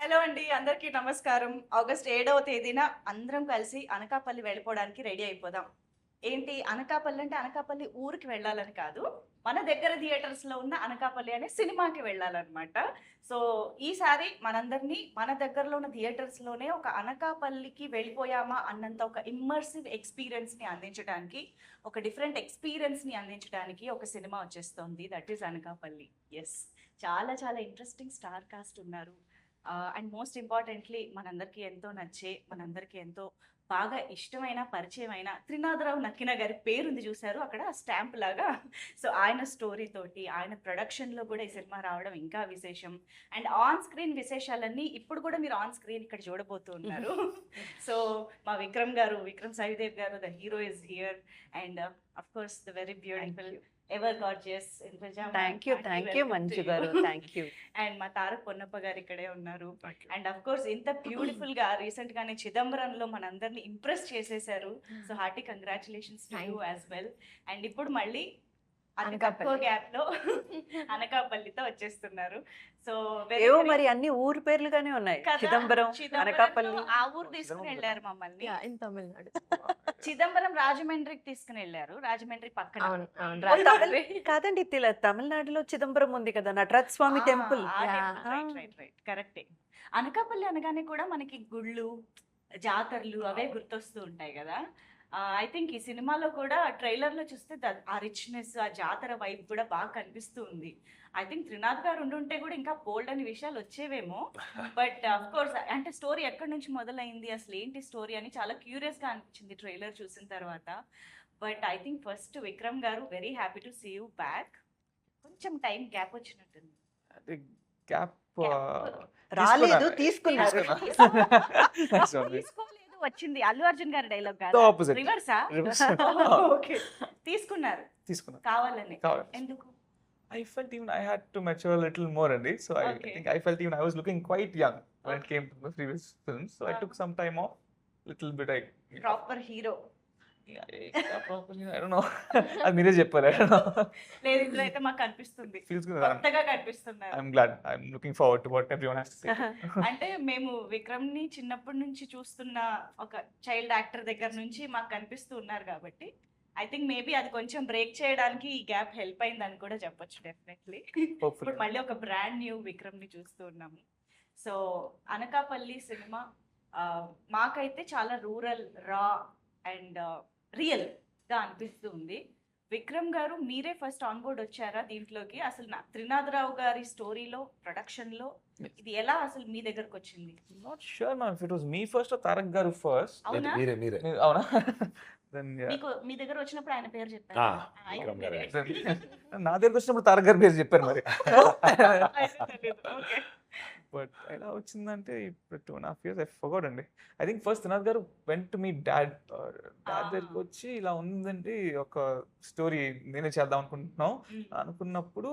Hello అండి. అందరికీ నమస్కారం. ఆగస్ట్ 7వ తేదీన అందరం కలిసి అనకాపల్లి వెళ్ళిపోవడానికి రెడీ అయిపోదాం. ఏంటి అనకాపల్లి అంటే అనకాపల్లి ఊరికి వెళ్ళాలని కాదు. మన దగ్గర థియేటర్స్‌లో ఉన్న అనకాపల్లి అనే సినిమాకి వెళ్ళాలనమాట. సో, ఈసారి మనందరినీ మన దగ్గరలో ఉన్న థియేటర్స్‌లోనే ఒక అనకాపల్లికి వెళ్ళిపోయామా అన్నంత ఒక ఇమ్మర్సివ్ ఎక్స్‌పీరియన్స్‌ని అందించడానికి, ఒక డిఫరెంట్ ఎక్స్‌పీరియన్స్‌ని అందించడానికి ఒక సినిమా వచ్చేస్తోంది. That is Anakapalli. యెస్. చాలా చాలా ఇంట్రెస్టింగ్ స్టార్ కాస్ట్ ఉన్నారు. అండ్ మోస్ట్ ఇంపార్టెంట్‌లీ మనందరికీ ఎంతో నచ్చే, మనందరికీ ఎంతో బాగా ఇష్టమైన, పరిచయమైన త్రినాథరావు నక్కిన గారి పేరుంది చూసారు అక్కడ స్టాంప్ లాగా. సో, ఆయన స్టోరీ తోటి, ఆయన ప్రొడక్షన్‌లో కూడా ఈ సినిమా రావడం ఇంకా విశేషం. అండ్ ఆన్ స్క్రీన్ విశేషాలన్నీ ఇప్పుడు కూడా మీరు ఆన్ స్క్రీన్ ఇక్కడ చూడబోతూ ఉన్నారు. సో, మా Vikram Saidev garu the hero is here. And of course the very beautiful ever gorgeous Indraja ma'am. Thank you Manju garu. Thank you. And మా తారక్ పొన్నప్ప గారు ఇక్కడే ఉన్నారు. అండ్ అఫ్ కోర్స్ ఇంత బ్యూటిఫుల్ గా రీసెంట్ గానే చిదంబరంలో మనందరిని ఇంప్రెస్ చేసేసారు. So hearty congratulations to you as well. And ఇప్పుడు మళ్ళీ అతి తక్కువ గ్యాప్ లో అనకాపల్లితో వచ్చేస్తున్నారు. సో ఏవో మరి అన్ని ఊరు పేర్లుగానే ఉన్నాయి. చిదంబరం, అనకాపల్లి. ఆ ఊరు తీసుకుని వెళ్ళారు మమ్మల్ని. ఇన్ తమిళనాడు. చిదంబరం రాజమండ్రికి తీసుకుని వెళ్ళారు. రాజమండ్రి పక్కన. అవును అవును ఓ, కాదండి తమిళనాడులో చిదంబరం ఉంది కదా, నటరాజ స్వామి టెంపుల్. కరెక్టే. అనకాపల్లి అనగానే కూడా మనకి గుళ్ళు, జాతరలు అవే గుర్తొస్తూ ఉంటాయి కదా. ఐ థింక్ ఈ సినిమాలో కూడా ట్రైలర్ లో చూస్తే ఆ రిచ్నెస్, ఆ జాతర వైబ్ కూడా బాగా కనిపిస్తూ ఉంది. ఐ థింక్ త్రినాథ్ గారు ఉండుంటే కూడా ఇంకా బోల్డ్ అని విషయాలు వచ్చేవేమో. బట్ అఫ్ కోర్స్ అంటే స్టోరీ ఎక్కడి నుంచి మొదలైంది, అసలు ఏంటి స్టోరీ అని చాలా క్యూరియస్ గా అనిపించింది ట్రైలర్ చూసిన తర్వాత. But I think first Vikram garu very happy to see you back. కొంచెం టైం గ్యాప్ వచ్చినట్టుంది. గ్యాప్ రాలేదు, తీసుకున్నారు. తీసుకోలేదు, వచ్చింది. అల్లు అర్జున్ గారి డైలాగ్ కాదు, ఆపోజిట్ రివర్సా? ఓకే, తీసుకున్నారు తీసుకున్నా కావాలని. కావాలి. ఎందుకు? I felt even I had to mature a little more in this, so I Okay. think I felt even I was looking quite young when it Okay. came to the previous films, so I took some time off, little bit. Proper hero Probably I don't know. అది మీరే చెప్పారు. I don't know. లేదు, ఇందులో అయితే మాకు కనిపిస్తుంది, Feels good. కొత్తగా కనిపిస్తున్నారు. I'm glad. I'm looking forward to what everyone has to say. అంటే మేము విక్రమ్ ని చిన్నప్పటి నుంచి చూస్తున్న ఒక చైల్డ్ యాక్టర్ దగ్గర నుంచి మాకు కనిపిస్తూ ఉన్నారు కాబట్టి ఐ థింక్ మేబీ అది కొంచెం బ్రేక్ చేయడానికి ఈ గ్యాప్ హెల్ప్ అయిందని కూడా చెప్పొచ్చు డెఫినెట్లీ. Hopefully. ఇప్పుడు మళ్ళీ ఒక బ్రాండ్ న్యూ విక్రమ్ ని చూస్తూ ఉన్నాము. సో అనకాపల్లి సినిమా మాకైతే చాలా రూరల్, రా అండ్ రియల్ గా అనిపిస్తూ ఉంది. విక్రమ్ గారు మీరే ఫస్ట్ ఆన్ బోర్డ్ వచ్చారా దీంట్లోకి? అసలు త్రినాథరావు గారి స్టోరీలో, ప్రొడక్షన్ లో ఇది ఎలా అసలు మీ దగ్గరకు వచ్చింది? Not sure, ma'am, if it was me first or Tarak garu first. అవునా? మీరే అవునా? Then yeah. మీకు మీ దగ్గర వచ్చినప్పుడు ఆయన పేరు చెప్పారు. ఆ, విక్రమ్ గారే. నా దగ్గరకు వచ్చినప్పుడు తారక్ గారి పేరు చెప్పారు మరి. బట్ ఎలా వచ్చిందంటే ఇప్పుడు 2.5 years I forgot అండి. ఐ థింక్ ఫస్ట్ త్రినాథ్ గారు వెంట్ టు మీ డాడ్ దగ్గరికి వచ్చి ఇలా ఉందండి ఒక స్టోరీ నేనే చేద్దాం అనుకుంటున్నాం అనుకున్నప్పుడు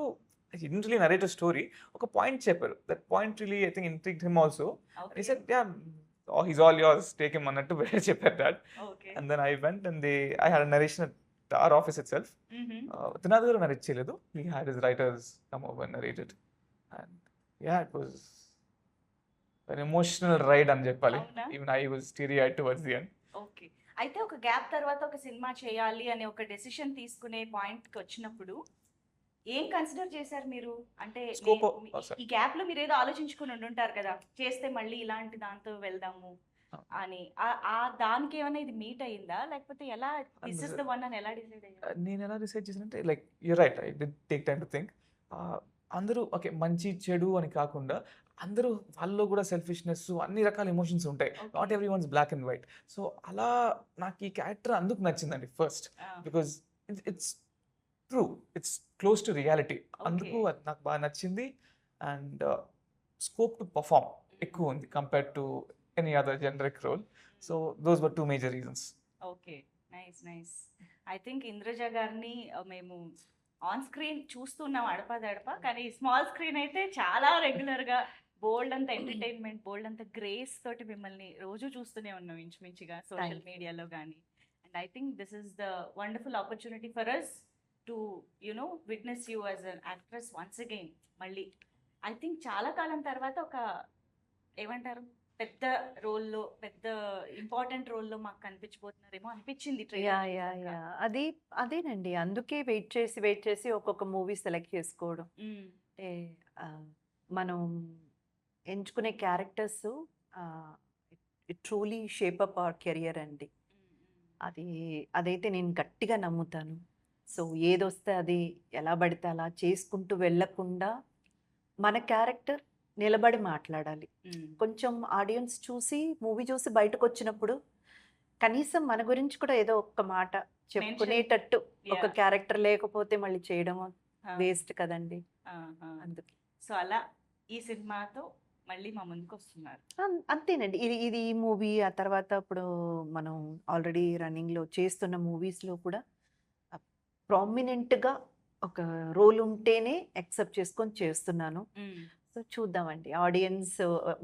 ఇంట్లీ నరేట్ స్టోరీ ఒక పాయింట్ చెప్పారు. That point really I think intrigued him also. He said, yeah, oh, he's all yours, take him అన్నట్టు చెప్పారు dad. And then I went and I had a narration at our office itself. Trinath గారు narrate చేయలేదు. He had his writers come over and narrated. And yeah, it was an emotional ride అని చెప్పాలి. Even I was teary-eyed towards the end. Okay. అయితే ఒక gap తర్వాత ఒక cinema చేయాలి అనే ఒక డెసిషన్ తీసుకునే పాయింట్ కి వచ్చినప్పుడు ఏం కన్సిడర్ చేశారు మీరు? అంటే ఈ గ్యాప్ లో మీరు ఏదో ఆలోచించుకుని ఉండుంటారు కదా, చేస్తే మళ్ళీ ఇలాంటి దాంతో వెళ్దాము అని. దానికి ఏమైనా ఇది మీట్ అయ్యిందా, లేకపోతే ఎలా దిస్ ఇస్ ద వన్ అని ఎలా డిసైడ్ అయ్యారు? నేను ఎలా డిసైడ్ చేశానంటే like you right, I did take time to think. అందరూ ఓకే మంచి చెడు అని కాకుండా అందరూ వాళ్ళలో కూడా సెల్ఫిష్నెస్ అన్ని రకాల ఎమోషన్స్ ఉంటాయి. Not every ones black and white. So అలా నాకు ఈ క్యారెక్టర్ అందుకు నచ్చిందండి first, because it's true, it's close to reality. అందుకు అది నాకు బాగా నచ్చింది. అండ్ స్కోప్ టు పర్ఫామ్ ఎక్కువ ఉంది compared to any other generic role. So those were 2 major reasons. Okay, nice nice. I think Indraja గారిని మేము ఆన్ స్క్రీన్ చూస్తున్నాం అడపదడప, కానీ స్మాల్ స్క్రీన్ అయితే చాలా రెగ్యులర్ గా బోల్డ్ అంత ఎంటర్టైన్మెంట్, బోల్డ్ అంత గ్రేస్ తోటి మిమ్మల్ని రోజు చూస్తూనే ఉన్నాం ఇంచుమించుగా సోషల్ మీడియాలో కానీ. And I think this is the wonderful opportunity for us to witness you as an actress once again. మళ్ళీ ఐ థింక్ చాలా కాలం తర్వాత ఒక ఏమంటారు పెద్ద రోల్లో పెద్ద ఇంపార్టెంట్ రోల్లో మాకు కనిపించబోతున్నారేమో అనిపించింది యా trailer యా చూసాక. యా అదేనండి, అందుకే వెయిట్ చేసి ఒక్కొక్క మూవీ సెలెక్ట్ చేసుకోవడం. మ్మ్. అంటే ఆ, మనం ఎంచుకునే characters it truly shape up hour career అండి. అదైతే నేను గట్టిగా నమ్ముతాను. సో ఏదొస్తే అది ఎలా పడితే అలా చేసుకుంటూ వెళ్ళకుండా మన క్యారెక్టర్ నిలబడి మాట్లాడాలి. మ్మ్. కొంచెం ఆడియన్స్ చూసి మూవీ చూసి బయటకు వచ్చినప్పుడు కనీసం మన గురించి కూడా ఏదో ఒక్క మాట చెప్పుకునేటట్టు ఒక Yeah. క్యారెక్టర్ లేకపోతే మళ్ళీ చేయడం ఆ, వేస్ట్ కదండి. ఆ, ఆ. అందుకే సో అలా ఈ సినిమాతో మళ్ళీ మా ముందుకు వస్తున్నారు. అంతేనండి. ఇది ఈ మూవీ ఆ తర్వాత ఇప్పుడు మనం ఆల్రెడీ రన్నింగ్లో చేస్తున్న మూవీస్లో కూడా ప్రామినెంట్గా ఒక రోల్ ఉంటేనే యాక్సెప్ట్ చేసుకొని చేస్తున్నాను. మ్మ్. సో చూద్దామండి, ఆడియన్స్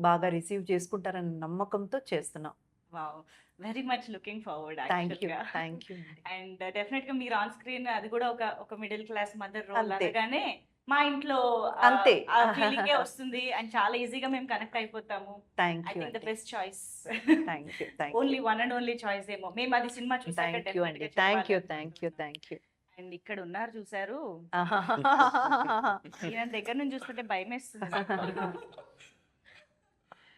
బాగా రిసీవ్ చేసుకుంటారన్న నమ్మకంతో చేస్తున్నాం. Wow, very much looking forward thank you యాక్చువల్గా. థ్యాంక్ యూ అండి. అండ్ డెఫినెట్ గా మీరు ఆన్ స్క్రీన్ అది కూడా ఒక మిడిల్ క్లాస్ మదర్ రోల్ అంతే. అనగానే మా ఇంట్లో అంతే. ఆ ఫీలింగే వస్తుంది అండ్ చాలా ఈజీగా మేము కనెక్ట్ అయిపోతాము. Thank I you think the అండి. Best choice. Thank you thank only you one and only choice ఏమో మేము అది సినిమా చూసాక థ్యాంక్ యూ అండి. Thank you. అండ్ ఇక్కడ ఉన్నారు చూసారు, ఈయన దగ్గర నుంచి చూస్తుంటే భయం వేస్తుంది నాకు.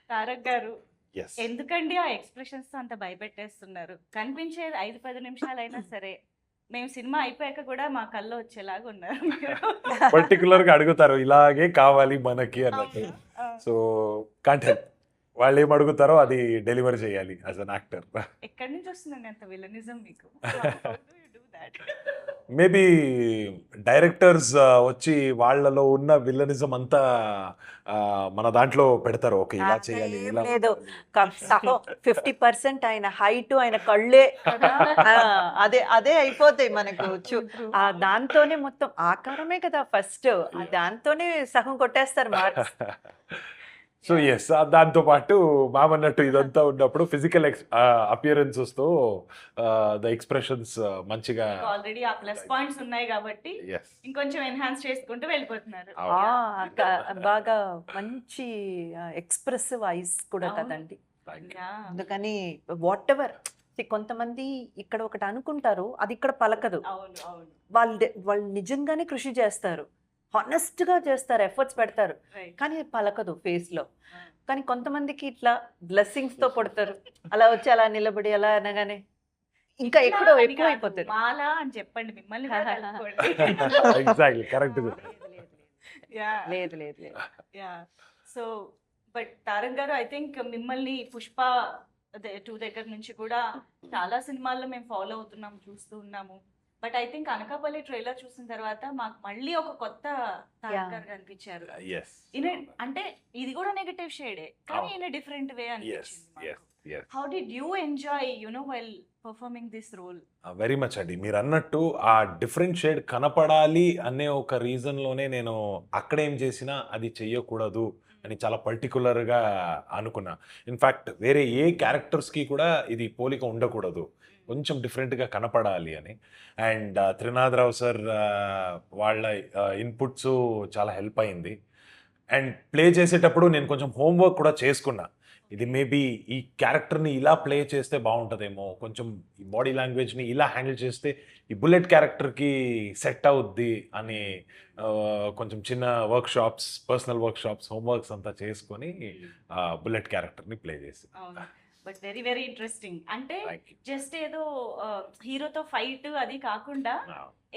తారక్ గారు ఎస్ ఎందుకండి ఆ ఎక్స్ప్రెషన్స్ తో అంత భయపెట్టేస్తున్నారు? కనిపించే 5-10 నిమిషాలైనా సరే మేము సినిమా అయిపోయాక కూడా మా కళ్ళు వచ్చేలాగా ఉన్నారు మీరు. పర్టికులర్ గా అడుగుతారు ఇలాగే కావాలి మనకి అన్నట్టు. ఆ, సో కాంట్ హెల్ప్, వాళ్ళు ఏం అడుగుతారో అది డెలివర్ చేయాలి యాజ్ అన్ యాక్టర్. ఎక్కడి నుంచి వస్తుందండి అంత విలనిజం మీకు? మేబీ డైరెక్టర్స్ వచ్చి వాళ్ళలో ఉన్న విల్లనిజం అంతా మన దాంట్లో పెడతారు. ఓకే ఇలా చేయాలి, ఏం ఇలా లేదు. ఉండాలి. సహో 50% ఆయన హైట్ ఆయన కళ్ళే అదే అయిపోతాయి మనకు. దాంతోనే మొత్తం ఆకారమే కదా ఫస్ట్, దాంతోనే సగం కొట్టేస్తారు మార్క్స్. సో ఎస్, దాంతో పాటు మామన్నట్టు ఇదంతా ఉన్నప్పుడు ఫిజికల్ అపియరెన్సెస్ తో ద ఎక్స్ప్రెషన్స్ మంచిగా ఆల్రెడీ ఆ ప్లస్ పాయింట్స్ ఉన్నాయి కాబట్టి ఎస్ ఇంకొంచెం ఎన్హాన్స్ చేసుకుంటూ వెళ్ళిపోతున్నారు. బాగా మంచి ఎక్స్ప్రెసివ్ ఐస్ కూడా అవును. కదండి. Yeah. అందుకని వాట్ ఎవర్, కొంతమంది ఇక్కడ ఒకటి అనుకుంటారు, అది ఇక్కడ పలకదు. అవును అవును వాళ్ళు నిజంగానే కృషి చేస్తారు, హానెస్ట్ గా చేస్తారు, ఎఫర్ట్స్ పెడతారు, రైట్. కానీ అది పలకదు ఫేస్ లో. కానీ కొంతమందికి ఇట్లా బ్లెస్సింగ్స్ తో కొడతారు, అలా వచ్చి అలా నిలబడి అలా అనగానే ఇంకా ఎక్కడో ఎక్కువ అయిపోతుంది. మాలా అని చెప్పండి, మిమ్మల్ని కూడా కలుపుకోండి. Exactly correct. Yeah. లేదు లేదు లేదు. యా సో బట్ తారక్ గారు ఐ థింక్ మిమ్మల్ని పుష్ప 2 దగ్గర నుంచి కూడా చాలా సినిమాల్లో మేము ఫాలో అవుతున్నాం, చూస్తూ ఉన్నాము. But I think Anakapalli trailer చూసిన తర్వాత మాకు మళ్ళీ ఒక కొత్త తారక్ Yeah. గారు కనిపించారు. ఎస్ అంటే ఇది కూడా నెగటివ్ షేడే కానీ Oh. In different way yes అనిపించింది yes yes how did you enjoy while performing this role? Very much అండి. మీరు అన్నట్టు ఆ డిఫరెంట్ షేడ్ కనపడాలి అనే ఒక రీజన్లోనే నేను అక్కడ ఏం చేసినా అది చెయ్యకూడదు అని చాలా పర్టికులర్గా అనుకున్నా. ఇన్ఫ్యాక్ట్ వేరే ఏ క్యారెక్టర్స్కి కూడా ఇది పోలిక ఉండకూడదు, కొంచెం డిఫరెంట్గా కనపడాలి అని. అండ్ త్రినాథరావు సార్ వాళ్ళ ఇన్పుట్స్ చాలా హెల్ప్ అయింది. అండ్ ప్లే చేసేటప్పుడు నేను కొంచెం హోంవర్క్ కూడా చేసుకున్నా. ఇది మేబీ ఈ క్యారెక్టర్ని ఇలా ప్లే చేస్తే బాగుంటుందేమో, కొంచెం ఈ బాడీ లాంగ్వేజ్ని ఇలా హ్యాండిల్ చేస్తే ఈ బుల్లెట్ క్యారెక్టర్కి సెట్ అవుద్ది అని కొంచెం చిన్న వర్క్షాప్స్, పర్సనల్ వర్క్షాప్స్, హోంవర్క్స్ అంతా చేసుకొని బుల్లెట్ క్యారెక్టర్ని ప్లే చేసి. అవును, బట్ వెరీ వెరీ ఇంట్రెస్టింగ్. అంటే Thank you. జస్ట్ ఏదో హీరోతో ఫైట్ అది కాకుండా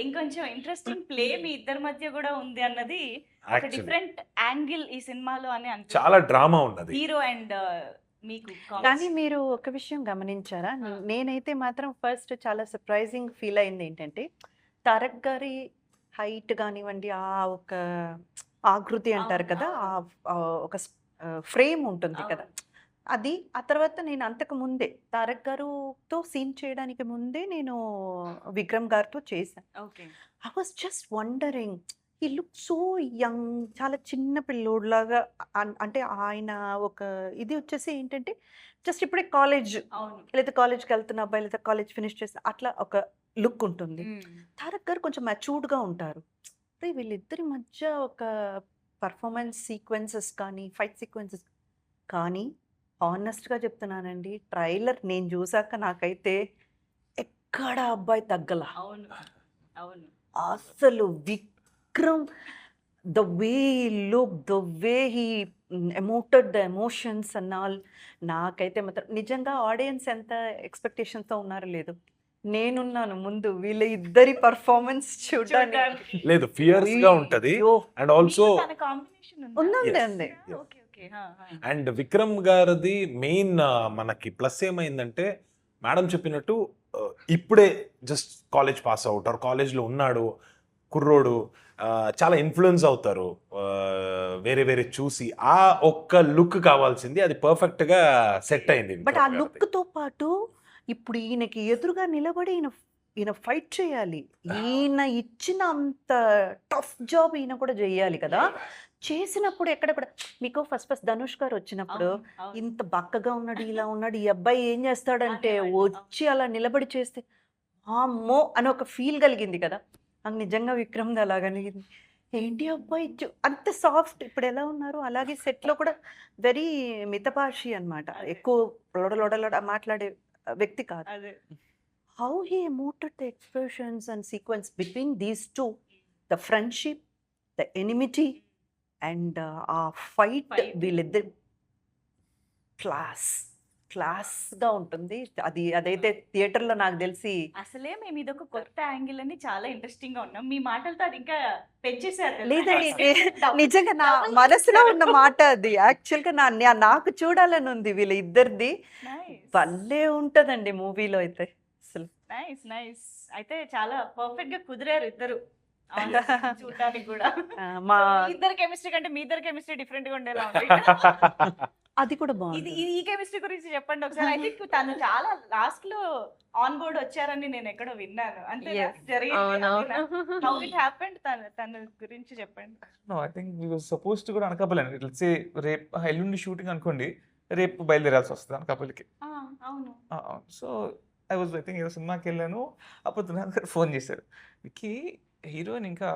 ఇంకొంచెం ఇంట్రెస్టింగ్ ప్లే మీ ఇద్దరి మధ్య కూడా ఉంది అన్నది ఒక Actually, డిఫరెంట్ యాంగిల్ ఈ సినిమాలో అని చాలా డ్రామా ఉన్నది. హీరో అండ్ మీకు కానీ మీరు ఒక విషయం గమనించారా? నేనైతే మాత్రం ఫస్ట్ చాలా సర్ప్రైజింగ్ ఫీల్ అయింది ఏంటంటే, తారక్ గారి హైట్ కానివ్వండి, ఆ ఒక ఆకృతి అంటారు కదా, ఆ ఒక ఫ్రేమ్ ఉంటుంది కదా, అది ఆ తర్వాత నేను అంతకు ముందే తారక్ గారుతో సీన్ చేయడానికి ముందే నేను విక్రమ్ గారితో చేశాను. Okay I was just wondering, ఈ లుక్ సో యంగ్, చాలా చిన్న పిల్లోడ్లాగా. అంటే ఆయన ఒక ఇది వచ్చేసి ఏంటంటే, జస్ట్ ఇప్పుడే కాలేజ్ అవును లేదా కాలేజ్కి వెళ్తున్న అబ్బాయి లేదా కాలేజ్ ఫినిష్ చేస్తే అట్లా ఒక లుక్ ఉంటుంది. తారక్ గారు కొంచెం మెచ్యూర్డ్గా ఉంటారు. వీళ్ళిద్దరి మధ్య ఒక పర్ఫార్మెన్స్ సీక్వెన్సెస్ కానీ, ఫైట్ సీక్వెన్సెస్ కానీ హానెస్ట్గా చెప్తున్నానండి, ట్రైలర్ నేను చూసాక నాకైతే ఎక్కడ అబ్బాయి తగ్గల. అవును అవును అసలు Vikram, the way look, the way he emoted the emotions and all, నాకైతే మాత్రం నిజంగా ఆడియన్స్ ఎంత ఎక్స్పెక్టేషన్తో ఉన్నారో లేదు, నేనున్నాను ముందు వీళ్ళ ఇద్దరి పర్ఫార్మెన్స్ చూడడానికి. చూడ్డానికి. లేదు, ఫియర్స్ గా ఉంటది. అయ్యో, అండ్ ఆల్సో మీకు తన కాంబినేషన్ ఉందండి Yes. అండి. ఓకే ఓకే అండ్ విక్రమ్ గారిది మెయిన్ మనకి ప్లస్ ఏమైందంటే, మేడం చెప్పినట్టు ఇప్పుడే just college pass out or కాలేజ్లో ఉన్నాడు కుర్రోడు, చాలా ఇన్ఫ్లుయెన్స్ అవుతారు వేరే వేరే చూసి. ఆ ఒక్క లుక్ కావాల్సింది, అది పర్ఫెక్ట్గా సెట్ అయింది. బట్ ఆ విక్రమ్ గారిది. లుక్తో పాటు ఇప్పుడు ఈయనకి ఎదురుగా నిలబడి ఈయన ఫైట్ చేయాలి. ఈయన ఇచ్చిన అంత టఫ్ జాబ్ ఈయన కూడా చేయాలి కదా. చేసినప్పుడు ఎక్కడెక్కడ మీకు ఫస్ట్ ధనుష్ గారు వచ్చినప్పుడు ఇంత బక్కగా ఉన్నాడు, ఇలా ఉన్నాడు, ఈ అబ్బాయి ఏం చేస్తాడంటే అనేవాళ్ళు. వచ్చి అలా నిలబడి చేస్తే అమ్మో అని ఒక ఫీల్ కలిగింది కదా. నాకు నిజంగా విక్రమ్ది అలా కలిగింది. ఏంటి అబ్బాయి అంత సాఫ్ట్, ఇప్పుడు ఎలా ఉన్నారు అలాగే సెట్లో కూడా వెరీ మితభాషి అన్నమాట. అదే. ఎక్కువ లొడ మాట్లాడే వ్యక్తి కాదు. అదే how he emoted the expressions and sequence between these two, the friendship, the enmity and ఆ ఫైట్, Fight. వీళ్ళిద్దరు క్లాస్గా ఉంటుంది. అదైతే థియేటర్లో నాకు తెలిసి అసలే మేము ఇదొక కొత్త యాంగిల్ అని చాలా ఇంట్రెస్టింగ్ గా ఉన్నాం. మీ మాటలతో అది ఇంకా పెంచేసారు తెలుసా? లేదండి, Double- నిజంగా నా double మనసులో చేశారు. ఉన్న మాట అది. యాక్చువల్గా నాకు చూడాలని ఉంది వీళ్ళ ఇద్దరిది. Nice. భలే ఉంటదండి మూవీలో అయితే అసలు. Nice nice. అయితే చాలా పర్ఫెక్ట్ గా కుదిరారు ఇద్దరు చూడడానికి కూడా. మా మీ ఇద్దరు కెమిస్ట్రీ కంటే మీ ఇద్దరు కెమిస్ట్రీ డిఫరెంట్ గా ఉండేలా ఉంది. అది కూడా ఇది బాగుంది. ఈ కెమిస్ట్రీ గురించి చెప్పండి ఒకసారి. ఐ థింక్ తను చాలా లాస్ట్ లో ఆన్ బోర్డ్ వచ్చారని నేను ఎక్కడో విన్నాను. అంతే Yes. జరిగింది. హౌ అవునవును. ఇట్ హ్యాపెండ్ తన గురించి చెప్పండి. No, I think we was suppose to కూడా అనకాపల్లి అండి. లెట్స్ సే రేపు ఎల్లుండి షూటింగ్ అనుకోండి, రేపు బయలుదేరాల్సి వస్తుంది అనకాపల్లికి. అవును సో ఐ థింక్ ఏదో సినిమాకి వెళ్ళాను. అప్పుడు తునాల్ గారు ఫోన్ చేశారు, విక్కీ హీరోయిన్ ఇంకా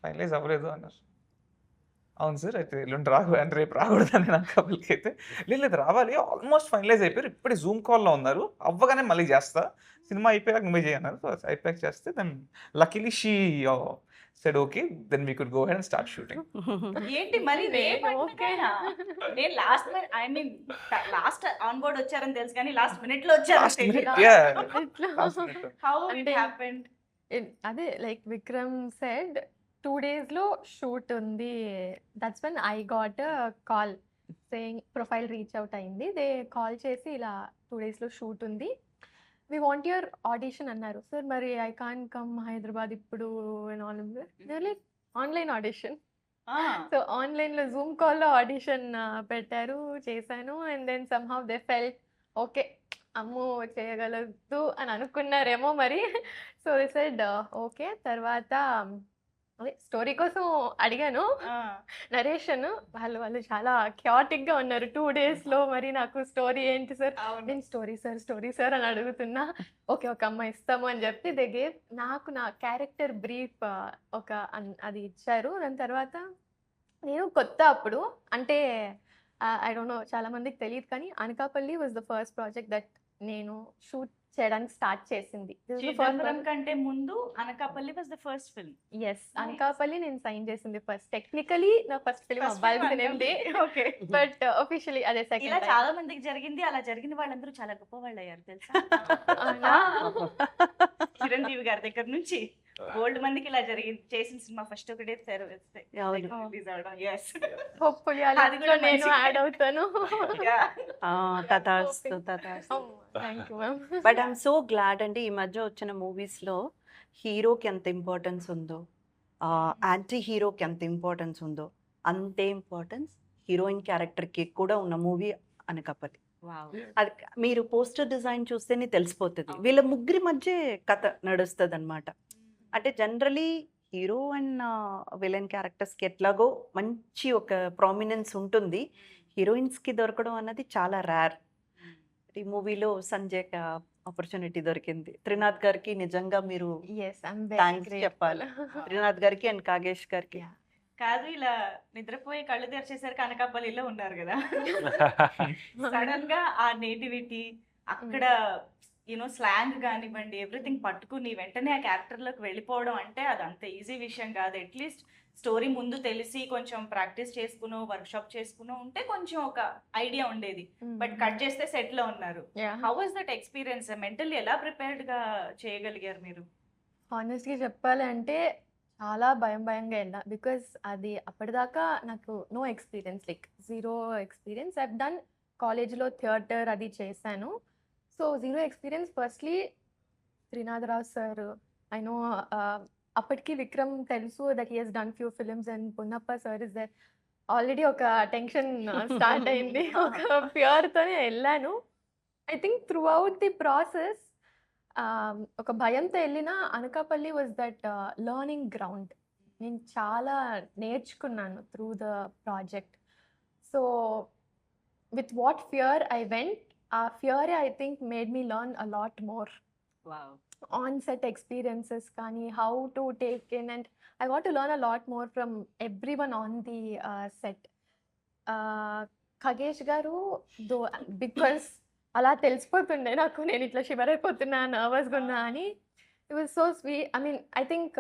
ఫైనలైజ్ అవ్వలేదు అన్నారు. అవును సార్, అయితే ఎల్లుండి అంటే రేపు రాకూడదు అని అనకాపల్లికి. అయితే లేదు రావాలి, ఆల్మోస్ట్ ఫైనలైజ్ అయిపోయారు, ఇప్పుడే జూమ్ కాల్లో ఉన్నారు, అవ్వగానే మళ్ళీ చేస్తా, సినిమా అయిపోయాక నువ్వే చేయన్నారు. సో అయిపోయాక చేస్తే then luckily she said okay, then we could go head and start shooting. ఏంటి మరి రేపు ఓకే. అంటున్నారా? నేను last minute I mean last on board వచ్చారని తెలుసు కానీ లాస్ట్ మినిట్ లో లాస్ట్ మినిట్ వచ్చారు. ఇట్లా హౌ ఇట్ అంటే- హ్యాపెండ్? అదే లైక్ విక్రమ్ సెడ్ 2 days లో షూట్ ఉంది. That's when I got call saying profile reach out అయింది. దే కాల్ చేసి ఇలా 2 days లో షూట్ ఉంది, వి వాంట్ యువర్ ఆడిషన్ అన్నారు. సార్ మరి ఐ కాన్ కమ్ హైదరాబాద్ ఇప్పుడు లైక్ ఆన్లైన్ ఆడిషన్. సో ఆన్లైన్లో జూమ్ కాల్లో ఆడిషన్ పెట్టారు, చేశాను. And then somehow they felt okay, అమ్మో చేయగలదు అని అనుకున్నారేమో మరి. So they said okay. తర్వాత అదే స్టోరీ కోసం అడిగాను నరేషన్. వాళ్ళు చాలా క్యాటిక్గా ఉన్నారు 2 daysలో. మరి నాకు స్టోరీ ఏంటి సార్, అవును నేను స్టోరీ సార్ అని అడుగుతున్నా. ఓకే ఒక అమ్మాయి ఇస్తాము అని చెప్పి దే గేవ్ నాకు నా క్యారెక్టర్ బ్రీఫ్ అది ఇచ్చారు. దాని తర్వాత నేను కొత్త అప్పుడు అంటే ఐ డోంట్ నో చాలా మందికి తెలియదు కానీ Anakapalli was the first project that నేను షూట్ చేయడానికి స్టార్ట్ చేసింది. చిదంబరం కంటే ముందు Anakapalli was the first film. Yes, Anakapalli నేను సైన్ చేసింది ఫస్ట్. టెక్నికలీ నా ఫస్ట్ ఫిల్మ్ అవ్వాల్సింది, ఓకే. బట్ అఫీషియలీ అదే ఇలా సెకండ్. చాలా మందికి జరిగింది. అలా జరిగిన వాళ్ళందరూ చాలా గొప్ప వాళ్ళు అయ్యారు తెలుసా? అవునా? చిరంజీవి గారి దగ్గర నుంచి ఓల్డ్ మందికి ఇలా జరిగింది. చేసిన సినిమా ఫస్ట్ ఒకటే అవును. రిలీజ్ అవడం. yes. హోప్ఫుల్లీ అది అది కూడా నేను మంచి- యాడ్ అవుతాను. Yeah. తథాస్తు. Thank you ma'am. But I'm so glad అండి, ఈ మధ్య వచ్చిన మూవీస్లో హీరోకి ఎంత ఇంపార్టెన్స్ ఉందో, యాంటీ హీరోకి ఎంత ఇంపార్టెన్స్ ఉందో, అంతే ఇంపార్టెన్స్ హీరోయిన్ క్యారెక్టర్కి కూడా ఉన్న మూవీ అనకాపల్లి. Wow. అది మీరు పోస్టర్ డిజైన్ చూస్తేనే తెలిసిపోతుంది. వీళ్ళ ముగ్గురి మధ్య కథ నడుస్తుంది అనమాట. అంటే జనరలీ హీరో అండ్ విలన్ క్యారెక్టర్స్కి ఎట్లాగో మంచి ఒక ప్రామినెన్స్ ఉంటుంది, హీరోయిన్స్కి దొరకడం అన్నది చాలా రేర్. ఈ మూవీలో సంజయ్కి ఆపర్చునిటీ దొరికింది. త్రినాథ్ గారికి నిజంగా మీరు ఎస్, ఐఎమ్ థ్యాంక్స్ చెప్పాలి. త్రినాథ్ గారికి అండ్ కాగేష్ గారికి. కాదు ఇలా నిద్రపోయి కళ్ళు తెరిచేసరికి అనకాపల్లిలో ఉన్నారు కదా. సడన్ గా ఆ నేటివిటీ అక్కడ స్లాంగ్ కానివ్వండి ఎవ్రీథింగ్ పట్టుకుని వెంటనే ఆ క్యారెక్టర్ లోకి వెళ్ళిపోవడం అంటే అది అంత ఈజీ విషయం కాదు. అట్లీస్ట్ స్టోరీ ముందు తెలిసి కొంచెం ప్రాక్టీస్ చేసుకునో వర్క్షాప్ చేసుకునో ఉంటే కొంచెం ఒక ఐడియా ఉండేది. బట్ కట్ చేస్తే సెట్ లో ఉన్నారు. How was that experience? Mentally ఎలా ప్రిపేర్డ్ గా చేయగలిగారు మీరు? హానెస్ట్‌గా చెప్పాలి అంటే చాలా భయంగా వెళ్ళా. బికాజ్ అది అప్పటిదాకా నాకు no experience, like zero experience. I have done కాలేజ్‌లో థియేటర్ అది చేశాను. So zero experience. Firstly Trinatharao sir, I know అప్పటికి విక్రమ్ తెలుసు that he has done few films and Ponnappa sir is there. Already ఒక టెన్షన్ స్టార్ట్ అయింది. ఒక ఫియర్‌తోనే వెళ్ళాను. I think throughout the process ఒక భయంతో వెళ్ళిన Anakapalli was that learning ground. నేను చాలా నేర్చుకున్నాను through the project. So with what fear I went, ఆ ఫియరే I think made me learn a lot more on set experiences కానీ, how to take in, and I want to learn a lot more from everyone on the set. Khagesh garu though because అలా తెలిసిపోతుండే నాకు నేను ఇట్లా shiver అయిపోతున్నా, నర్వస్గా ఉన్నా అని. It was so sweet. I mean I think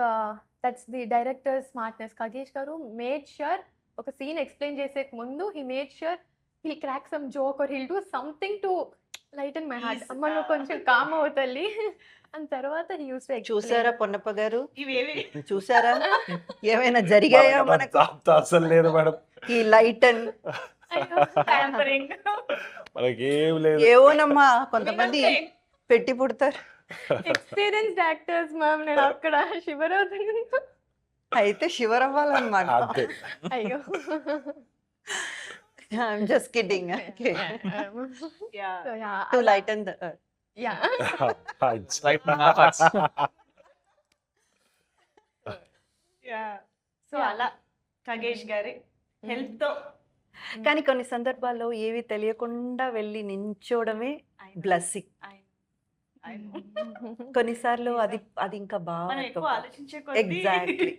that's the director smartness. Khagesh garu made sure ఒక scene explain చేసే ముందు he made sure he'll crack some joke or he'll do something to lighten my heart. అమ్మ నువ్వు కొంచెం com అవుతల్లి అని. తర్వాత he used to చూసారా explain. Ponnappa గారు? ఇవేవి చూసారా ఏమైనా జరిగాయా మనకు? అసలు లేదు మేడం, ఈ లైట్ అండ్ pampering. మనకేం లేదు. ఏవోనమ్మా కొంతమంది పెట్టి పుడతారు. Experienced actors ma'am. నేను అక్కడ షివర్ అవుతున్నాను. అయితే షివర్ అవ్వాలన్నమాట. అంతే. అయ్యో. I'm just kidding. Okay, Yeah. So yeah, to lighten the yeah. Right now, our hearts. Yeah. So Yeah. అలా ఖగేష్ గారి హెల్ప్ తో కానీ కొన్ని సందర్భాల్లో ఏవి తెలియకుండా వెళ్ళి నించోవడమే బ్లెస్సింగ్. కొన్నిసార్లు అది అది ఇంకా మనం ఎక్కువ బాగా ఆలోచించే కొద్దీ ఎగ్జాక్ట్లీ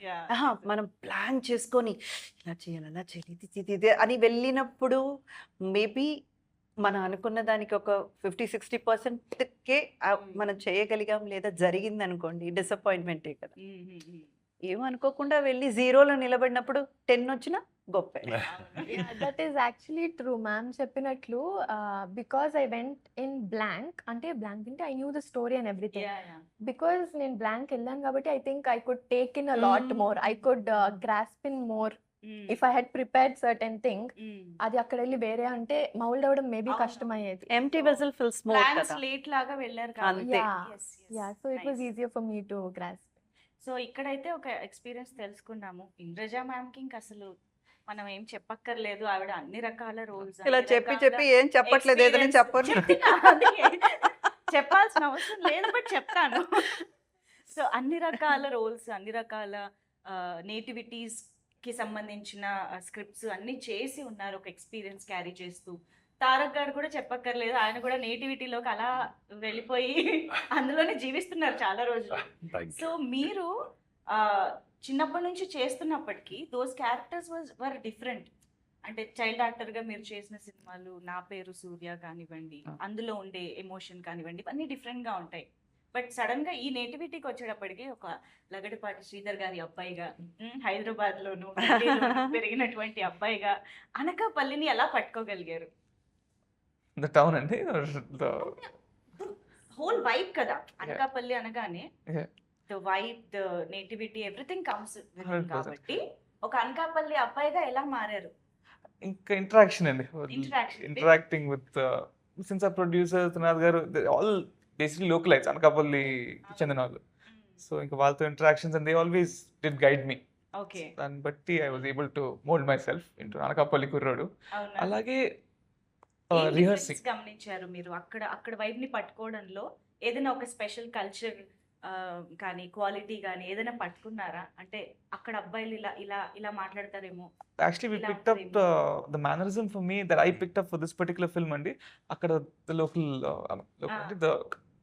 Yeah. మనం ప్లాన్ చేసుకొని ఇలా చేయాలి అలా చేయాలి ఇది అని వెళ్ళినప్పుడు మేబీ మనం అనుకున్న దానికి ఒక 50-60%కే మనం చేయగలిగాం లేదా జరిగింది అనుకోండి, డిసప్పాయింట్మెంటే కదా. ఏమనుకోకుండా వెళ్ళి జీరోలో నిలబడినప్పుడు 10 వచ్చినా గొప్ప. That is actually true ma'am చెప్పినట్లు. Because I went in blank. అంటే బ్లాంక్ అంటే I knew the story and everything. Because నేను బ్లాంక్ వెళ్ళాను కాబట్టి I think I could take in a lot more. I could grasp in more if I had prepared certain thing. అది అక్కడ వెళ్ళి వేరే అంటే మౌల్డ్ అవ్వడం మేబీ అవును. కష్టమయ్యేది. Empty vessel fills more plan కదా. స్లేట్ లాగా వెళ్ళారు అంతే. Yeah, so it was easier for me to grasp. So ఇక్కడైతే ఒక ఎక్స్పీరియన్స్ తెలుసుకున్నాము. ఇంద్రజ మ్యామ్ కి ఇంక అసలు మనం ఏం చెప్పక్కర్లేదు. ఆవిడ అన్ని రకాల రోల్స్ ఇలా చెప్పి ఏం చెప్పట్లేదు, ఏదైనా చెప్పండి. చెప్పాల్సిన అవసరం లేదు, బట్ చెప్తాను. సో అన్ని రకాల రోల్స్, అన్ని రకాల నేటివిటీస్ కి సంబంధించిన స్క్రిప్ట్స్ అన్ని చేసి ఉన్నారు, ఒక ఎక్స్పీరియన్స్ క్యారీ చేస్తూ. తారక్ గారు కూడా చెప్పక్కర్లేదు, ఆయన కూడా నేటివిటీలోకి అలా వెళ్ళిపోయి అందులోనే జీవిస్తున్నారు చాలా రోజులు. సో మీరు చిన్నప్పటి నుంచి చేస్తున్నప్పటికీ దోస్ క్యారెక్టర్స్ వర్ డిఫరెంట్. అంటే చైల్డ్ యాక్టర్గా మీరు చేసిన సినిమాలు నా పేరు సూర్య కానివ్వండి, అందులో ఉండే ఎమోషన్ కానివ్వండి, అన్నీ డిఫరెంట్గా ఉంటాయి. బట్ సడన్గా ఈ నేటివిటీకి వచ్చేటప్పటికి ఒక లగడపాటి శ్రీధర్ గారి అబ్బాయిగా, హైదరాబాద్లోను పెరిగినటువంటి అబ్బాయిగా అనకాపల్లిని ఎలా పట్టుకోగలిగారు? The town అండి. హోల్ వైబ్ కదా అనకాపల్లి అనగానే. Yeah. The vibe, the nativity, everything comes 100%. కాబట్టి ఒక అనకాపల్లి అబ్బాయిగా ఎలా మారారు? ఇంకా ఇంటరాక్షన్ అండి. Interaction. ఇంటరాక్టింగ్ విత్ సిన్స్ ఆ ప్రొడ్యూసర్ త్రినాథ్ గారు, ఆల్ బేసిక్లీ లోకలైట్స్ అనకాపల్లికి చెందిన వాళ్ళు. సో ఇంకా వాళ్ళతో interactions and they always did guide me. Okay, దాన్ని బట్టి I was able to mould my self into Anakapalli కుర్రాడు. అవునా? అలాగే ఏం రిహర్సింగ్ difference గమనించారు మీరు అక్కడ వైబ్ ని పట్టుకోవడంలో? ఏదైనా ఒక స్పెషల్ కల్చర్ కానీ క్వాలిటీ కానీ ఏదైనా పట్టుకున్నారా? అంటే అక్కడ అబ్బాయిలు ఇలా ఇలా ఇలా మాట్లాడతారేమో. actually we picked up the mannerism for me that I picked up for this particular film andi. Akkada the local andi, the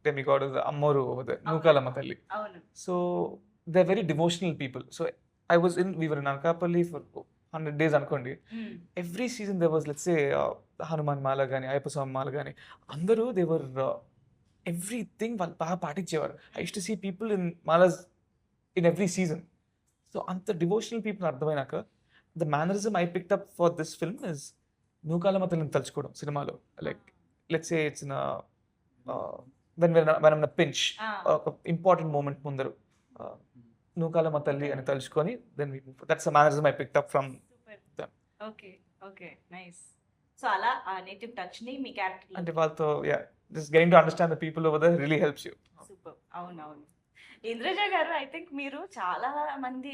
demigod is Ammoru over there, Nookalamma Talli. అవును. So they're very devotional people. So we were in Anakapalli for 100 days అనుకోండి. Every season there was, let's say, Hanuman మాల కానీ అయ్యప్ప స్వామి మాల కానీ అందరూ they were everything వాళ్ళు బాగా పాటించేవారు. I used to see people in malas in every season. So అంత devotional people అర్థమైనాక the mannerism I picked up for this film is Nookalamma తల్లిని తలుచుకోవడం సినిమాలో. Like let's say it's in a when I'm in a pinch, ఒక important moment ముందరు Nookalamma తల్లి అని తలుచుకొని then we move. That's the mannerism I picked up from them. Okay okay nice. So అలా ఆ native touch ని మీ క్యారెక్టర్ అంటే వాళ్ళతో just getting to understand the people over there really helps you. Super. అవునవును. ఇంద్రజ గారు, ఐ థింక్ మీరు చాలా మంది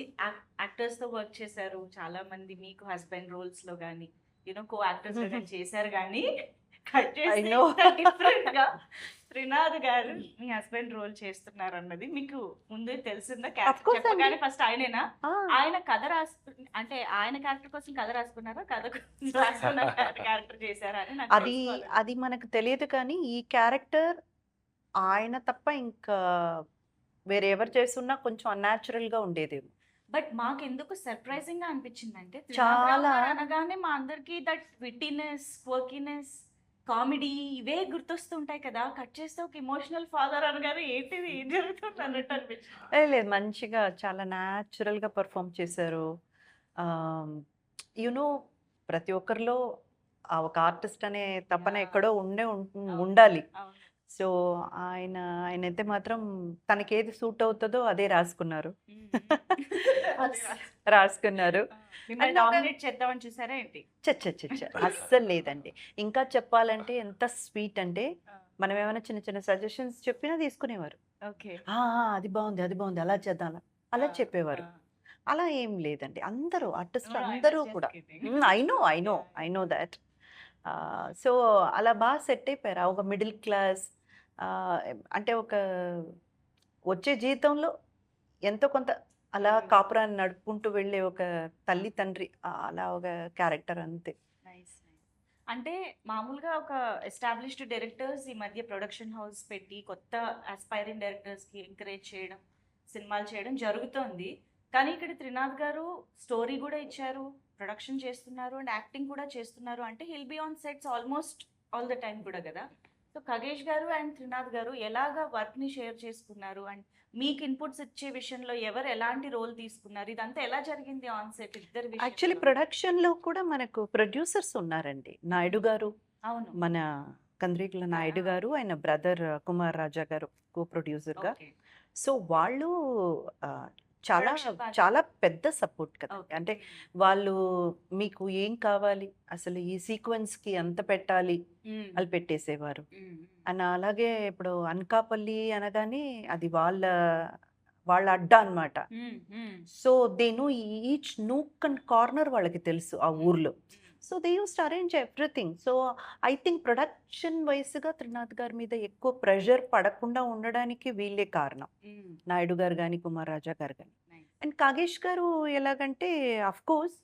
యాక్టర్స్ తో వర్క్ చేశారు, చాలా మంది మీకు హస్బెండ్ రోల్స్ లో కానీ కో యాక్టర్స్ లో కానీ చేశారు, కానీ కట్ చేసి know. డిఫరెంట్ గా త్రినాథ్ గారు మీ హస్బెండ్ రోల్ చేస్తున్నారు అన్నది మీకు ముందే తెలిసిందా? Of course అండి. చెప్పగానే ఫస్ట్ ఆయనేనా? ఆ, ఆయన కథ అంటే ఆయన క్యారెక్టర్ కోసం కథ రాసుకున్నారా, కథ కోసం రాసుకున్న క్యారెక్టర్ చేశారా అని నాకు అది తెలుసుకోవాలి. అది మనకు తెలియదు, కానీ ఈ క్యారెక్టర్ ఆయన తప్ప ఇంకా వేరే ఎవరు చేస్తున్నా కొంచెం అన్యాచురల్ గా ఉండేదేమో. బట్ మాకు ఎందుకు సర్ప్రైజింగ్ గా అనిపించిందంటే చాలా. అనగానే మా అందరికి దట్ విట్టినెస్, క్వర్కినెస్, కామెడీ ఇవే గుర్తొస్తుంటాయి కదా. కట్ చేస్తే ఒక ఇమోషనల్ ఫాదర్ అనగానే ఏంటిది, ఏం జరుగుతుంది అన్నట్టు అనిపించింది. లేదు, మంచిగా చాలా న్యాచురల్ గా పర్ఫామ్ చేశారు. యునో ప్రతి ఒక్కరిలో ఆ ఒక ఆర్టిస్ట్ అనే తపన Yeah. ఎక్కడో ఉండాలి. అవును. సో ఆయనైతే మాత్రం తనకేది సూట్ అవుతుందో అదే రాసుకున్నారు. రాసుకున్నారు. మిమ్మల్ని And ఒక- డామినేట్ చేద్దామని చూసారా ఏంటి? అస్సలు లేదండి. ఇంకా చెప్పాలంటే ఎంత స్వీట్ అంటే మనం ఏమైనా చిన్న చిన్న సజెషన్స్ చెప్పినా తీసుకునేవారు. ఓకే. అది బాగుంది, అది బాగుంది, అలా చేద్దాం, అలా చెప్పేవారు. అలా ఏం లేదండి, అందరూ ఆర్టిస్టులు అందరూ కూడా ఐ నో దాట్. సో అలా బాగా సెట్ అయిపోయారు. ఒక మిడిల్ క్లాస్, అంటే ఒక వచ్చే జీవితంలో ఎంతో కొంత అలా కాపురాన్ని నడుపుకుంటూ వెళ్ళే ఒక తల్లి తండ్రి, అలా ఒక క్యారెక్టర్ అంతే. అంటే మామూలుగా ఒక ఎస్టాబ్లిష్డ్ డైరెక్టర్స్ ఈ మధ్య ప్రొడక్షన్ హౌస్ పెట్టి కొత్త ఆస్పైరింగ్ డైరెక్టర్స్కి ఎంకరేజ్ చేయడం, సినిమాలు చేయడం జరుగుతోంది. కానీ ఇక్కడ త్రినాథ్ గారు స్టోరీ కూడా ఇచ్చారు, ప్రొడక్షన్ చేస్తున్నారు అండ్ యాక్టింగ్ కూడా చేస్తున్నారు. అంటే hill be on sets almost all the time కూడా కదా. సో ఖగేష్ గారు అండ్ త్రినాథ్ గారు ఎలాగా వర్క్ని షేర్ చేసుకున్నారు అండ్ మీకు ఇన్పుట్స్ ఇచ్చే విషయంలో ఎవరు ఎలాంటి రోల్ తీసుకున్నారు, ఇదంతా ఎలా జరిగింది ఆన్ సెట్ ఇద్దరు యాక్చువల్లీ ప్రొడక్షన్లో కూడా మనకు ప్రొడ్యూసర్స్ ఉన్నారండి. నాయుడు గారు, అవును. మన కంద్రీకుల నాయుడు గారు, ఆయన బ్రదర్ కుమార్ రాజా గారు కో ప్రొడ్యూసర్గా. Okay. సో వాళ్ళు చాలా Production బాగా చాలా పెద్ద సపోర్ట్ కదా. Okay. అంటే వాళ్ళు మీకు ఏం కావాలి, అసలు ఈ సీక్వెన్స్కి ఎంత పెట్టాలి, Mm. వాళ్ళు పెట్టేసేవారు. Mm. అండ్ అలాగే ఇప్పుడు అనకాపల్లి అనగానే అది వాళ్ళ అడ్డా అన్నమాట. Mm. Mm. So they know each nook and corner వాళ్ళకి తెలుసు ఆ ఊర్లో. So they use to arrange everything. So I think production వైస్గా త్రినాథ్ గారి మీద ఎక్కువ ప్రెషర్ పడకుండా ఉండడానికి వీళ్ళే కారణం, Mm. నాయుడు గారు కానీ కుమార్ రాజా గారు కానీ. Nice. అండ్ కాగేష్ గారు ఎలాగంటే అఫ్ కోర్స్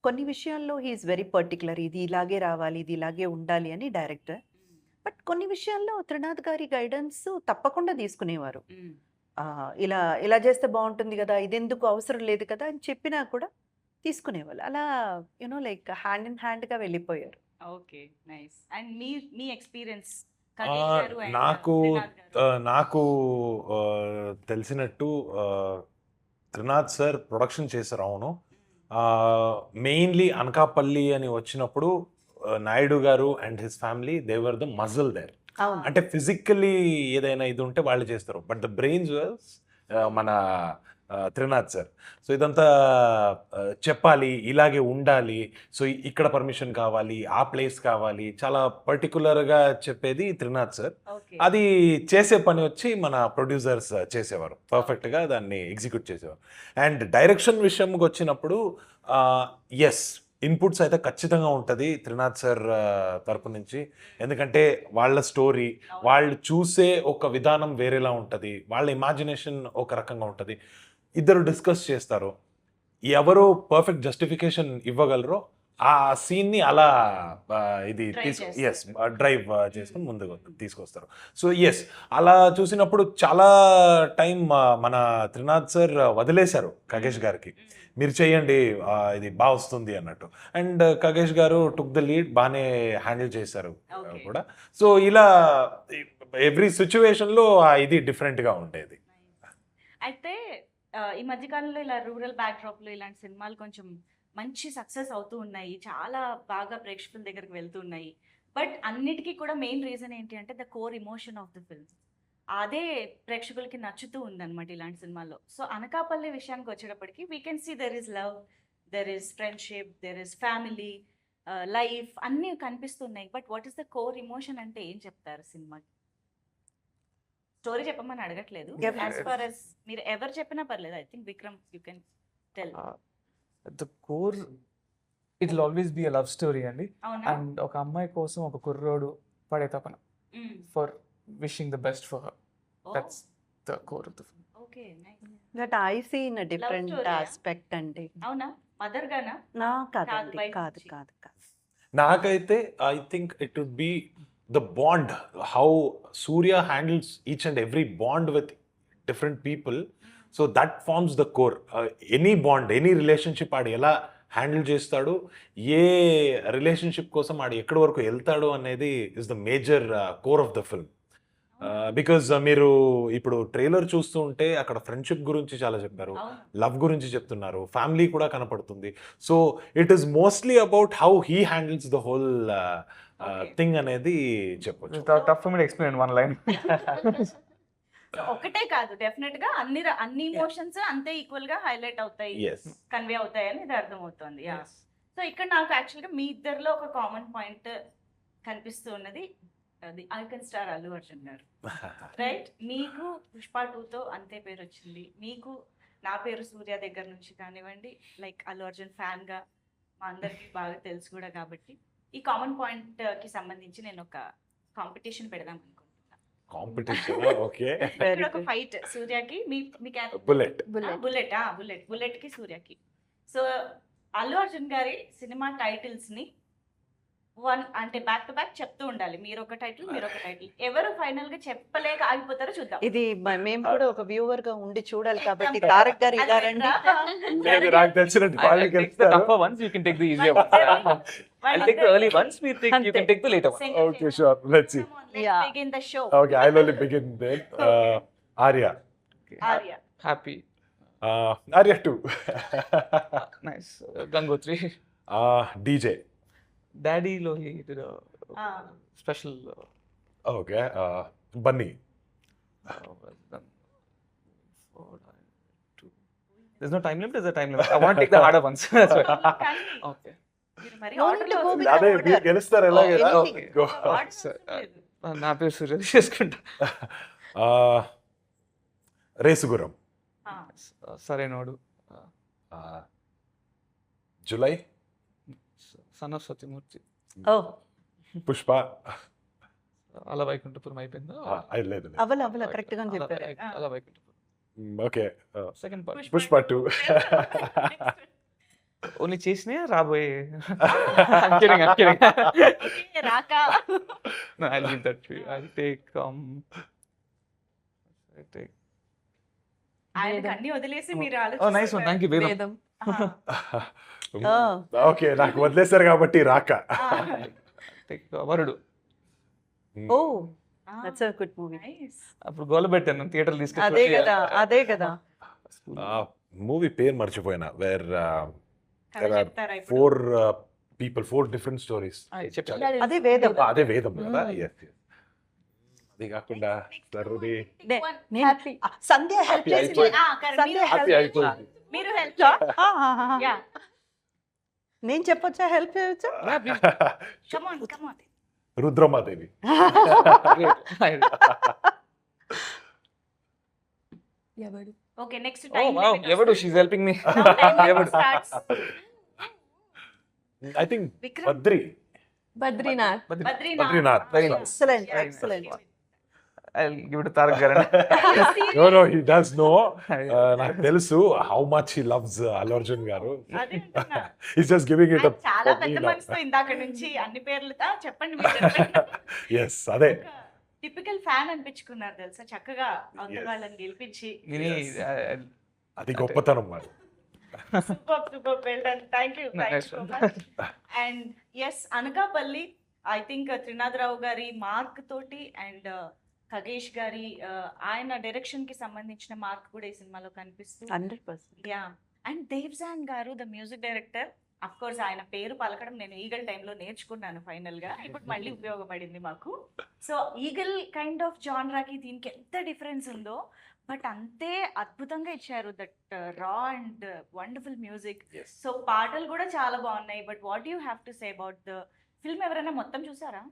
కొన్ని విషయాల్లో హీఈస్ వెరీ పర్టికులర్, ఇది ఇలాగే రావాలి, ఇది ఇలాగే ఉండాలి అని డైరెక్టర్. Mm. బట్ కొన్ని విషయాల్లో త్రినాథ్ గారి గైడెన్స్ తప్పకుండా తీసుకునేవారు. Mm. ఇలా చేస్తే బాగుంటుంది కదా, ఇదెందుకు అవసరం లేదు కదా అని చెప్పినా కూడా తీసుకునేవాళ్ళు. అలా లైక్ హ్యాండ్ ఇన్ హ్యాండ్గా వెళ్ళిపోయారు. Okay, nice. And me experience నాకు తెలిసినట్టు త్రినాథ్ సార్ ప్రొడక్షన్ చేశారు. అవును, మెయిన్లీ అనకాపల్లి అని వచ్చినప్పుడు Naidu garu and his family they were the muscle there. అవును. అంటే ఫిజికల్లీ ఏదైనా ఇది ఉంటే వాళ్ళు చేస్తారు, బట్ ద బ్రెయిన్స్ వాజ్ మన త్రినాథ్ సార్. సో ఇదంతా చెప్పాలి, ఇలాగే ఉండాలి, సో ఇక్కడ పర్మిషన్ కావాలి, ఆ ప్లేస్ కావాలి, చాలా పర్టికులర్గా చెప్పేది త్రినాథ్ సార్. అది చేసే పని వచ్చి మన ప్రొడ్యూసర్స్ చేసేవారు, పర్ఫెక్ట్గా దాన్ని ఎగ్జిక్యూట్ చేసేవారు. అండ్ డైరెక్షన్ విషయంకి వచ్చినప్పుడు ఎస్, ఇన్పుట్స్ అయితే ఖచ్చితంగా ఉంటుంది త్రినాథ్ సార్ తరపు నుంచి. ఎందుకంటే వాళ్ళ స్టోరీ, వాళ్ళు చూసే ఒక విధానం వేరేలా ఉంటుంది, వాళ్ళ ఇమాజినేషన్ ఒక రకంగా ఉంటుంది. ఇద్దరు డిస్కస్ చేస్తారు, ఎవరు పర్ఫెక్ట్ జస్టిఫికేషన్ ఇవ్వగలరో ఆ సీన్ని అలా ఇది డ్రైవ్ చేసుకుని ముందుకు తీసుకొస్తారు. సో ఎస్, అలా చూసినప్పుడు చాలా టైం మన త్రినాథ్ సార్ వదిలేశారు ఖగేష్ గారికి. మీరు చేయండి ఇది బాగా వస్తుంది అన్నట్టు. అండ్ ఖగేష్ గారు టుక్ ద లీడ్, బాగానే హ్యాండిల్ చేశారు Okay. కూడా. సో ఇలా ఎవ్రీ సిచ్యువేషన్లో ఇది డిఫరెంట్గా ఉండేది. అయితే ఈ మధ్యకాలంలో ఇలా రూరల్ బ్యాక్డ్రాప్లో ఇలాంటి సినిమాలు కొంచెం మంచి సక్సెస్ అవుతూ ఉన్నాయి, చాలా బాగా ప్రేక్షకుల దగ్గరికి వెళ్తూ ఉన్నాయి. బట్ అన్నిటికీ కూడా మెయిన్ రీజన్ ఏంటి అంటే the core emotion of the film. అదే ప్రేక్షకులకి నచ్చుతూ ఉందన్నమాట ఇలాంటి సినిమాల్లో. సో అనకాపల్లి విషయానికి వచ్చేటప్పటికి we can see there is love, there is friendship, there is family, life అన్నీ కనిపిస్తున్నాయి. But what is the core emotion అంటే ఏం చెప్తారు సినిమాకి? స్టోరీ చెప్పమని అడగట్లేదు, Yeah. యాజ్ ఫార్ as మీరు ఎవరు చెప్పినా పర్లేదు. I think Vikram you can tell. The core it will always be a love story అండి. అవునా? అండ్ ఒక అమ్మాయి కోసం ఒక కుర్రోడు పడే తపన Mm. For wishing the best for her. Oh, that's the core of the film. okay, nice. That I see in different story, yeah? Aspect అండి. అవునా? మదర్ గానా? నా కాదు, కాదండి, బయట కాదు నుంచి. కాదు కాదు. నాకైతే I think it would be the bond, how Surya handles each and every bond with different people. So that forms the core. Any bond, any relationship ఆడు ఎలా హ్యాండిల్ చేస్తాడు, ఏ రిలేషన్షిప్ కోసం ఆడు ఎక్కడి వరకు వెళ్తాడు అనేది is the major core of the film. Because మీరు ఇప్పుడు ట్రైలర్ చూస్తూ ఉంటే అక్కడ ఫ్రెండ్షిప్ గురించి చాలా చెప్పారు, అవును. లవ్ గురించి చెప్తున్నారు, ఫ్యామిలీ కూడా కనపడుతుంది. So it is mostly about how he handles the whole Okay. Thing అనేది చెప్పొచ్చు. Tough for me to explain one line. So, ఒకటే కాదు, డెఫినెట్ గా అన్ని ఇమోషన్స్ అంతే ఈక్వల్ గా హైలైట్ అవుతాయి, ఎస్. కన్వే అవుతాయని ఇది అర్థమవుతుంది. సో ఇక్కడ నాకు యాక్చువల్గా మీ ఇద్దరిలో ఒక కామన్ పాయింట్ కనిపిస్తూ ఉన్నది, అది ఐకన్ స్టార్ అల్లు అర్జున్ గారు, రైట్? మీకు పుష్ప 2తో అంతే పేరు వచ్చింది, మీకు నా పేరు సూర్య దగ్గర నుంచి కానివ్వండి, లైక్ అల్లు అర్జున్ ఫ్యాన్ గా మా అందరికి బాగా తెలుసు కూడా. కాబట్టి ఈ కామన్ పాయింట్ కి సంబంధించి నేను ఒక కాంపిటీషన్ పెడదాం అనుకుంటున్నాను. కాంపిటీషన్. ఓకే. ఇక్కడ ఒక ఫైట్ సూర్యకి మీ బుల్లెట్. బుల్లెట్ కి సూర్యకి. సో అల్లు అర్జున్ గారి సినిమా టైటిల్స్ ని అంటే బ్యాక్ టు బ్యాక్ చెప్తూ ఉండాలి. మీరు ఒక టైటిల్, మీరు ఒక టైటిల్. ఎవరు ఫైనల్ గా చెప్పలేక ఆగిపోతారో చూద్దాం. ఇది మేము కూడా ఒక వ్యూవర్ గా ఉండి చూడాలి కాబట్టి తారక్ గారు ఇలా రండి. నాకు తెలిసినట్టు వాళ్ళకి I'll take the tougher ones, you can take the easier ones. I'll take the early ones, you can take the later ones. Okay, sure. Let's see. Yeah. Begin the show. Okay, I'll only begin then. Arya. Arya. Happy. Arya 2. Nice. Gangotri. DJ. Daddy lo he did a Ah. special. Okay. Bunny. Well done. There's no time limit. There's a time limit. I want to take the harder ones. That's why. కానీ Okay. మీరు మరి No order need to లో go with వస్తున్నారు. అదే మీరు గెలుస్తారు ఎలాగైనా. anything. Go. Order Sir, అవసరం లేదు. నా పేరు సూర్య చేసుకుంటా. Race Gurram. Ah. Sarainodu. Julayi. Son of Satyamurthy. ఓ పుష్ప. అలా వైకుంఠపురం అయిపోయిందా? లేదు. అవల కరెక్ట్ గా చెప్పారు. Ala Vaikunthapuram. Okay. Second part. Pushpa 2. Only చేసినా రాబోయే. I'm kidding. Okay, Raka. No, I'll leave that to you. I'll take ఆయనకు అన్ని వదిలేసి మీరు oh, nice one. Thank you, Vedam. Vedam. Okay, నాకు వదిలేశారు కాబట్టి రాక. Take Varudu. Oh that's a good movie. అప్పుడు గోల పెట్టాను థియేటర్ అదే కదా. మూవీ పేరు మర్చిపోయినా. వేర్ చెప్తారా ఇప్పుడు? 4 people, 4 different stories. చెప్పాను. That is అదే వేదం. అదే వేదం కదా. Yes. అది కాకుండా సర్ది Pick one. happy. సంధ్య హెల్ప్ Happy చేసింది. అయిపోయింది. Correct. సంధ్య మీరు హ్యాపీ help అయిపోయింది. మీరు help Yeah. నేను చెప్పొచ్చా, హెల్ప్ చేయొచ్చా? Come on. రుద్రమాదేవి. ఎవడు? Okay, next Oh time wow, limit ఎవడు వస్తుంది. she's helping me. Now time limit ఎవడు? starts. I think Vikram. Badri. Badrinath. Badrinath. Very nice. Excellent Yeah, excellent. I'll give it to Tarak Garan. No, he does know. నాకు తెలుసు how much he loves Allu Arjun గారు. అదే అంటున్నా. He's just giving it ఆయన up. చాలా for me పెద్ద now. మనసుతో ఇందాక నుంచి అన్ని పేర్లు చెప్పండి మీరు చెప్పండి. Yes, అదే. టిపికల్ ఫ్యాన్ అనిపించుకున్నారు తెలుసా, చక్కగా అవతల Yes. వాళ్ళని గెలిపించి. Nini, అది గొప్పతనం మరి. Super well done. Thank you Nice so one. Much. And yes, Anakapalli I think Trinatharao గారి మార్క్ తోటి అండ్ ఖగేష్ గారి ఆయన డైరెక్షన్ కి సంబంధించిన మార్క్ కూడా ఈ సినిమాలో కనిపిస్తుంది. 100%. యా, అండ్ దేవ్జాన్ గారు the music director. Of course ఆయన పేరు పలకడం నేను ఈగల్ టైంలో నేర్చుకున్నాను ఫైనల్ గా, ఇప్పుడు మళ్ళీ ఉపయోగపడింది మాకు. సో ఈగల్ కైండ్ ఆఫ్ జాన్రాకి దీనికి ఎంత డిఫరెన్స్ ఉందో, బట్ అంతే అద్భుతంగా ఇచ్చారు దట్ రా and wonderful music. Yes. So పాటలు కూడా చాలా బాగున్నాయి. But what you have to say about the film? ఎవరైనా మొత్తం చూసారా?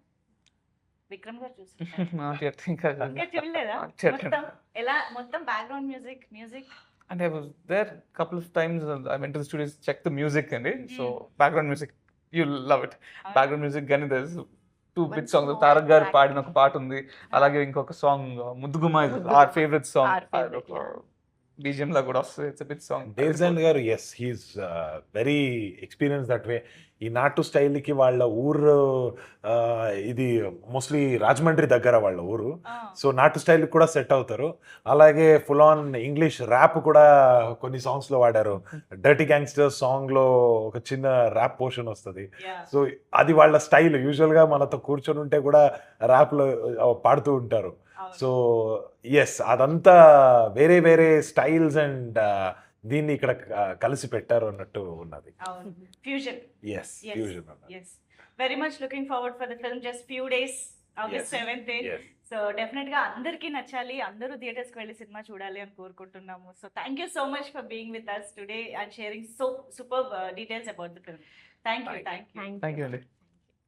విక్రమ్ గారు చూసారా? Not yet, ఇంకా ఇంకా చూడలేదా? Not yet. మొత్తం ఎలా, మొత్తం background music And I was there couple of times. I went to the studios, checked the music and so background music, you'll love it. Background music కానీ there's 2 One bit songs. small Tarak గారు background. పాడిన ఒక పాట ఉంది, అలాగే ఇంకొక song ముద్దుగుమ్మ, our favorite song. Our favorite, yeah. BGM లా కూడా వస్తుంది. It's a bit song. Devzan garu yes he's very experience that way. ఈ నాటు స్టైల్కి వాళ్ళ ఊరు ఇది మోస్ట్లీ రాజమండ్రి దగ్గర వాళ్ళ ఊరు. సో నాటు స్టైల్ కూడా సెట్ అవుతారు. అలాగే ఫుల్ ఆన్ ఇంగ్లీష్ ర్యాప్ కూడా కొన్ని సాంగ్స్లో వాడారు. డర్టీ గ్యాంగ్స్టర్ సాంగ్లో ఒక చిన్న ర్యాప్ పోర్షన్ వస్తుంది. సో అది వాళ్ళ స్టైల్. యూజువల్గా మనతో కూర్చొని ఉంటే కూడా ర్యాప్లో పాడుతూ ఉంటారు. సో ఎస్, అదంతా వేరే వేరే స్టైల్స్ అండ్ దీన్ని ఇక్కడ కలిసి పెట్టారు అన్నట్టు ఉన్నది. Fusion. Yes, fusion. Yes, very much looking forward for the film. Just few days, August 7th. So definite గా అందరికీ నచ్చాలి, అందరూ థియేటర్స్ కి వెళ్ళి సినిమా చూడాలి అని కోరుకుంటున్నాము. So thank you so much for being with us today and sharing so super details about the film. Thank you. Thank you అండి.